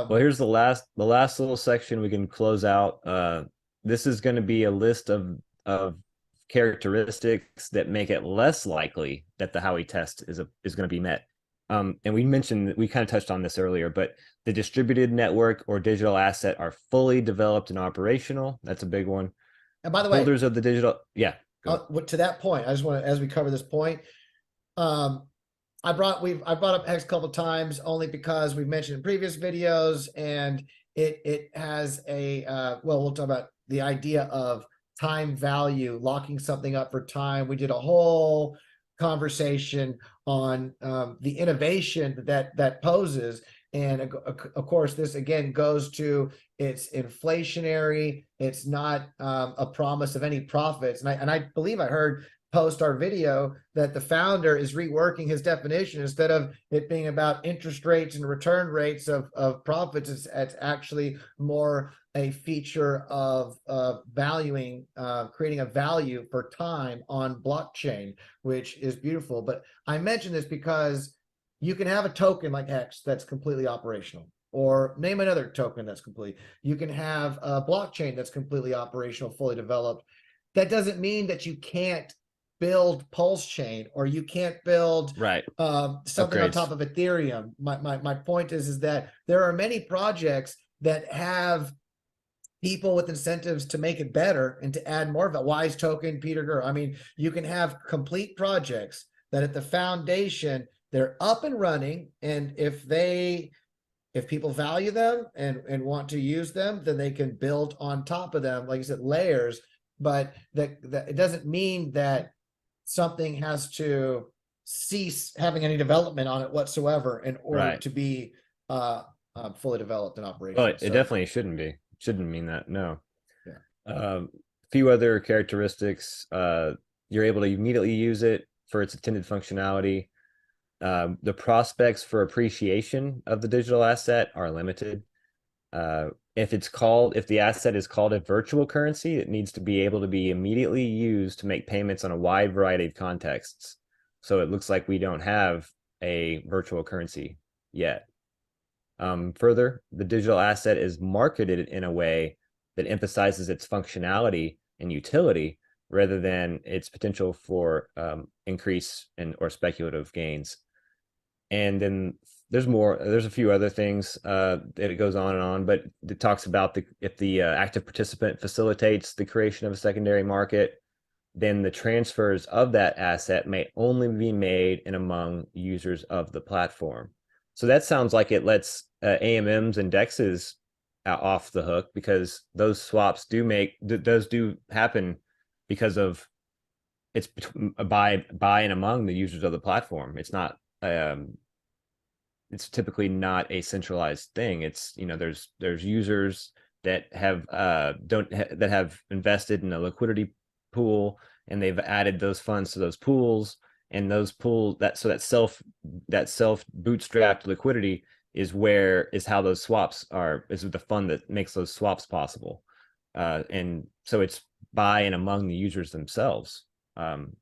Well, here's the last little section we can close out. This is going to be a list of characteristics that make it less likely that the Howey test is going to be met. And we kind of touched on this earlier, but the distributed network or digital asset are fully developed and operational. That's a big one. And by the way, Holders of the digital, yeah. to that point, I just want to, as we cover this point, I brought up X a couple of times only because we've mentioned in previous videos, and it has a well, we'll talk about the idea of time value, locking something up for time. We did a whole conversation on the innovation that poses. And of course, this again goes to it's inflationary. It's not a promise of any profits. And I believe I heard post our video that the founder is reworking his definition. Instead of it being about interest rates and return rates of profits, it's actually more a feature of valuing, creating a value for time on blockchain, which is beautiful. But I mention this because you can have a token like X that's completely operational, or name another token that's complete. You can have a blockchain that's completely operational, fully developed. That doesn't mean that you can't build Pulse Chain, or you can't build Right. something Upgrades on top of Ethereum. My point is that there are many projects that have people with incentives to make it better and to add more of a Wise token, Peter Gurr. I mean, you can have complete projects that at the foundation, they're up and running. And if people value them and want to use them, then they can build on top of them, like you said, layers. But that it doesn't mean that something has to cease having any development on it whatsoever in order to be fully developed and operational. Well, it definitely shouldn't be. Shouldn't mean that. No. Yeah. A few other characteristics. You're able to immediately use it for its intended functionality. The prospects for appreciation of the digital asset are limited. If the asset is called a virtual currency, it needs to be able to be immediately used to make payments on a wide variety of contexts. So it looks like we don't have a virtual currency yet. Further, the digital asset is marketed in a way that emphasizes its functionality and utility rather than its potential for increase or speculative gains. And then there's a few other things that it goes on, but it talks about if the active participant facilitates the creation of a secondary market, then the transfers of that asset may only be made in among users of the platform. So that sounds like it lets AMMs and DEXs off the hook, because those swaps do happen because of it's by and among the users of the platform. It's not it's typically not a centralized thing. It's, there's users that have that have invested in a liquidity pool, and they've added those funds to those pools, and those pools that self bootstrapped liquidity is how those swaps is the fund that makes those swaps possible. And so it's by and among the users themselves.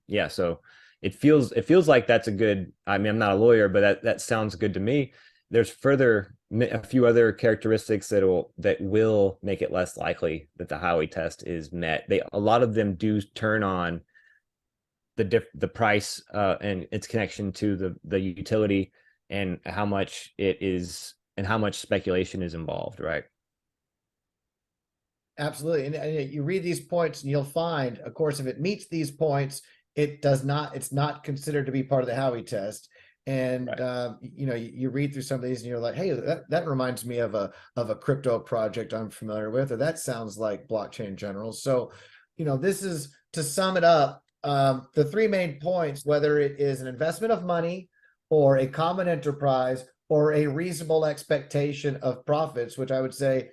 Yeah, so it feels like that's a good, I mean, I'm not a lawyer, but that sounds good to me. There's a few other characteristics that will make it less likely that the Howey test is met. A lot of them do turn on the price and its connection to the utility, and how much it is, and how much speculation is involved, right? Absolutely. And you read these points and you'll find, of course, if it meets these points, it's not considered to be part of the Howey test. And right. You read through some of these and you're like, hey, that reminds me of a crypto project I'm familiar with, or that sounds like blockchain in general. So, this is, to sum it up, the three main points: whether it is an investment of money, or a common enterprise, or a reasonable expectation of profits, which I would say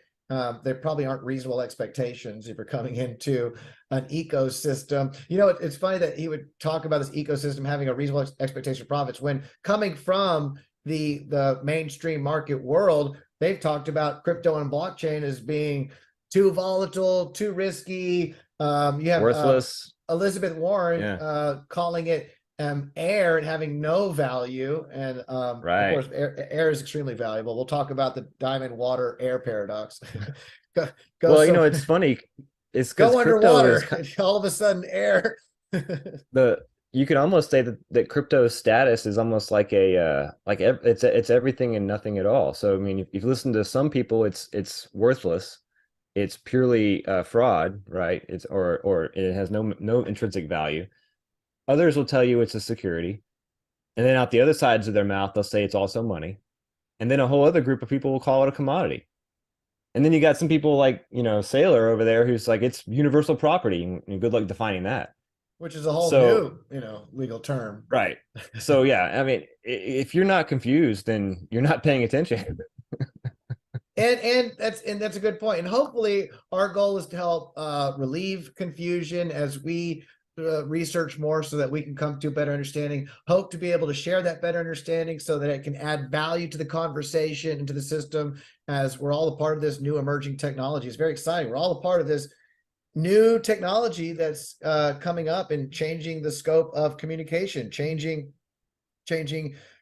there probably aren't reasonable expectations if you're coming into an ecosystem. It's funny that he would talk about this ecosystem having a reasonable expectation of profits, when coming from the mainstream market world, they've talked about crypto and blockchain as being too volatile, too risky. You have worthless. Elizabeth Warren calling it air and having no value. And of Right. course, air is extremely valuable. We'll talk about the diamond water air paradox. go, go Well, some it's funny. It's because go crypto is underwater. All of a sudden, air. the you could almost say that crypto's status is almost like it's everything and nothing at all. So I mean, if you listen to some people, it's worthless. It's purely fraud, right? Or it has no intrinsic value. Others will tell you it's a security, and then out the other sides of their mouth, they'll say it's also money. And then a whole other group of people will call it a commodity. And then you got some people like, Sailor over there who's like, it's universal property. And good luck defining that. Which is a whole So, new, legal term. right. So, yeah, I mean, if you're not confused, then you're not paying attention. And that's a good point. And hopefully our goal is to help relieve confusion as we research more so that we can come to a better understanding. Hope to be able to share that better understanding so that it can add value to the conversation and to the system, as we're all a part of this new emerging technology. It's very exciting. We're all a part of this new technology that's coming up and changing the scope of communication, changing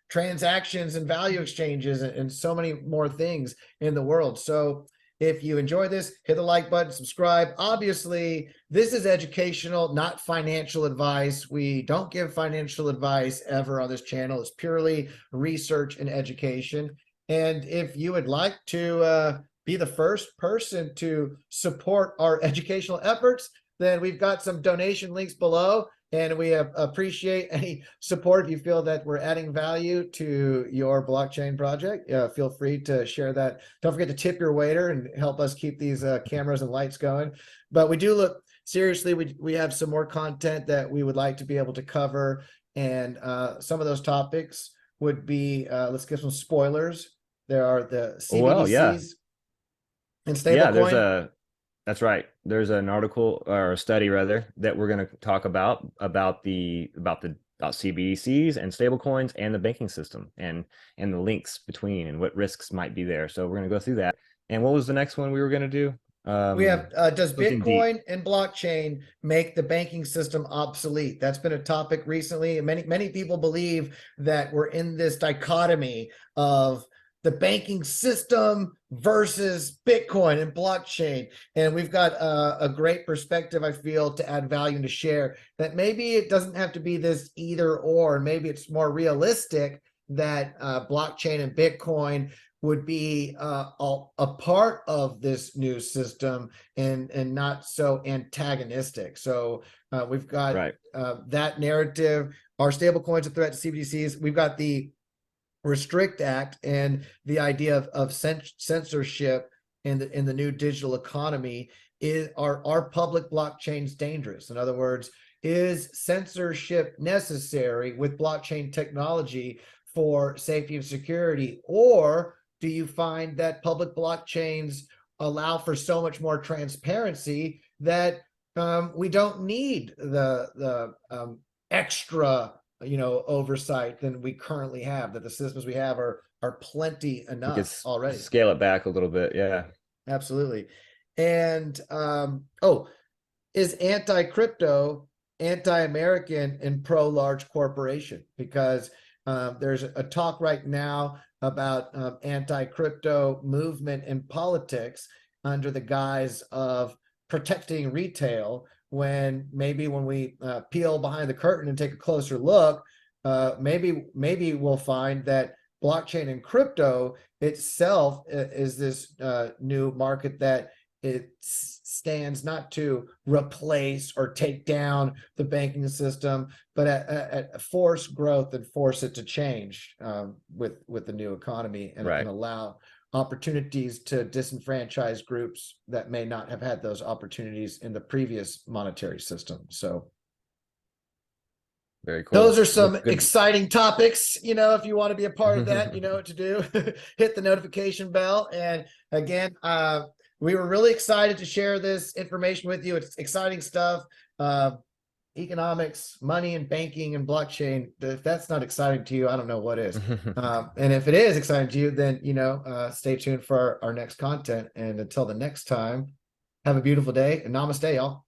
transactions and value exchanges, and so many more things in the world. So if you enjoy this, hit the like button, subscribe. Obviously, this is educational, not financial advice. We don't give financial advice ever on this channel. It's purely research and education. And if you would like to be the first person to support our educational efforts, then we've got some donation links below. And we appreciate any support. If you feel that we're adding value to your blockchain project, feel free to share that. Don't forget to tip your waiter and help us keep these cameras and lights going. But we do look seriously. We have some more content that we would like to be able to cover. And some of those topics would be, let's give some spoilers. There are the Well, yeah. CBDCs and Yeah, stablecoin. that's right. There's an article or a study rather that we're going to talk about CBDCs and stablecoins and the banking system and the links between and what risks might be there. So we're going to go through that. And what was the next one we were going to do? We have, does Something deep. Bitcoin and blockchain make the banking system obsolete? That's been a topic recently. Many people believe that we're in this dichotomy of the banking system versus Bitcoin and blockchain. And we've got a great perspective, I feel, to add value and to share, that maybe it doesn't have to be this either or. Maybe it's more realistic that blockchain and Bitcoin would be a part of this new system and not so antagonistic. So we've got Right. that narrative. Our stablecoins a threat to CBDCs. We've got the Restrict Act and the idea of censorship in the new digital economy. Are public blockchains dangerous? In other words, is censorship necessary with blockchain technology for safety and security? Or do you find that public blockchains allow for so much more transparency that we don't need the extra oversight than we currently have, that the systems we have are plenty We could enough already? scale it back a little bit. Yeah. Absolutely. And is anti-crypto anti-American and pro-large corporation? Because there's a talk right now about anti-crypto movement in politics under the guise of protecting retail, when we peel behind the curtain and take a closer look, maybe we'll find that blockchain and crypto itself is this new market that it stands not to replace or take down the banking system, but at force growth and force it to change with the new economy, and Right. allow opportunities to disenfranchise groups that may not have had those opportunities in the previous monetary system. So Very cool. those are some Good. exciting topics. If you want to be a part of that, you know what to do. Hit the notification bell. And again, we were really excited to share this information with you. It's exciting stuff. Economics, money and banking and blockchain. If that's not exciting to you, I don't know what is. And if it is exciting to you, then stay tuned for our next content. And until the next time, have a beautiful day and namaste, y'all.